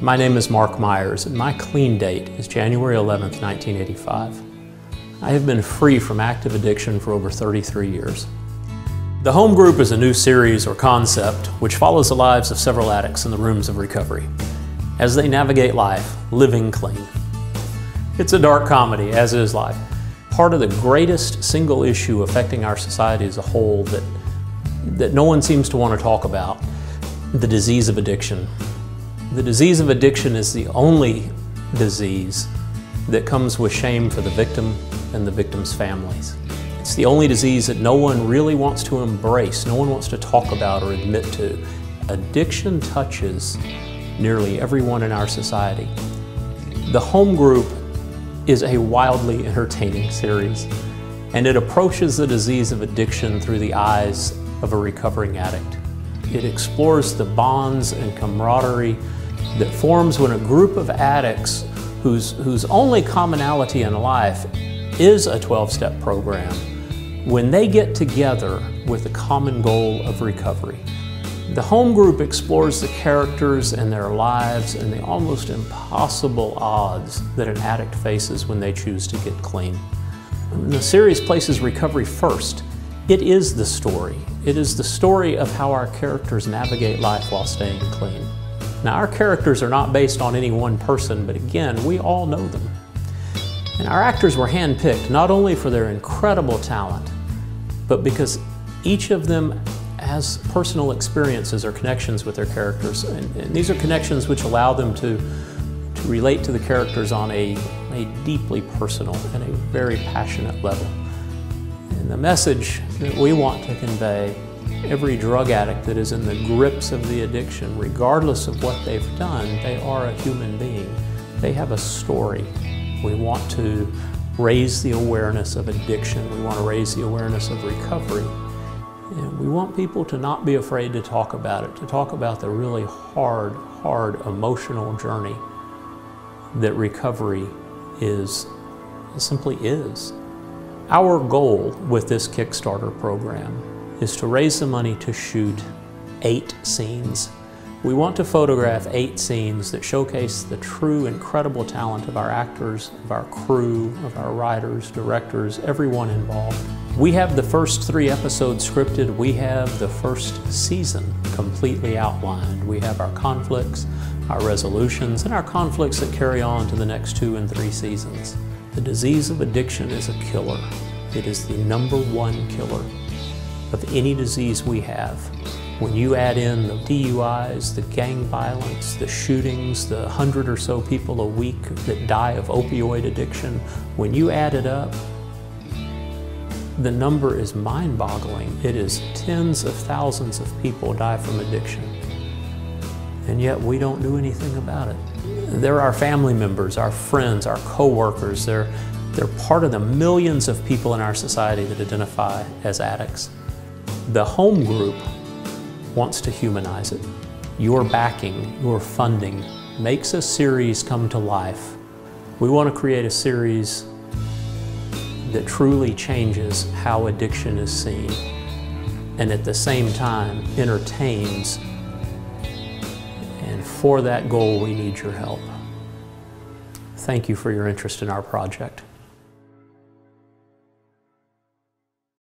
My name is Mark Myers, and my clean date is January 11th, 1985. I have been free from active addiction for over 33 years. The HomeGroup is a new series or concept which follows the lives of several addicts in the rooms of recovery as they navigate life living clean. It's a dark comedy, as is life. Part of the greatest single issue affecting our society as a whole that no one seems to want to talk about, the disease of addiction. The disease of addiction is the only disease that comes with shame for the victim and the victim's families. It's the only disease that no one really wants to embrace, no one wants to talk about or admit to. Addiction touches nearly everyone in our society. The HomeGroup is a wildly entertaining series, and it approaches the disease of addiction through the eyes of a recovering addict. It explores the bonds and camaraderie that forms when a group of addicts whose only commonality in life is a 12-step program, when they get together with the common goal of recovery. The HomeGroup explores the characters and their lives and the almost impossible odds that an addict faces when they choose to get clean. And the series places recovery first. It is the story. It is the story of how our characters navigate life while staying clean. Now, our characters are not based on any one person, but again, we all know them. And our actors were handpicked not only for their incredible talent, but because each of them has personal experiences or connections with their characters. And these are connections which allow them to relate to the characters on a deeply personal and a very passionate level. And the message that we want to convey, every drug addict that is in the grips of the addiction, regardless of what they've done, they are a human being. They have a story. We want to raise the awareness of addiction. We want to raise the awareness of recovery. And we want people to not be afraid to talk about it, to talk about the really hard emotional journey that recovery simply is. Our goal with this Kickstarter program is to raise the money to shoot 8 scenes. We want to photograph 8 scenes that showcase the true, incredible talent of our actors, of our crew, of our writers, directors, everyone involved. We have the first 3 episodes scripted. We have the first season completely outlined. We have our conflicts, our resolutions, and our conflicts that carry on to the next 2 and 3 seasons. The disease of addiction is a killer. It is the #1 killer of any disease we have. When you add in the DUIs, the gang violence, the shootings, the 100 or so people a week that die of opioid addiction, when you add it up, the number is mind-boggling. It is tens of thousands of people die from addiction. And yet we don't do anything about it. They're our family members, our friends, our co-workers. They're part of the millions of people in our society that identify as addicts. The HomeGroup wants to humanize it. Your backing, your funding makes a series come to life. We want to create a series that truly changes how addiction is seen and at the same time entertains. And for that goal, we need your help. Thank you for your interest in our project.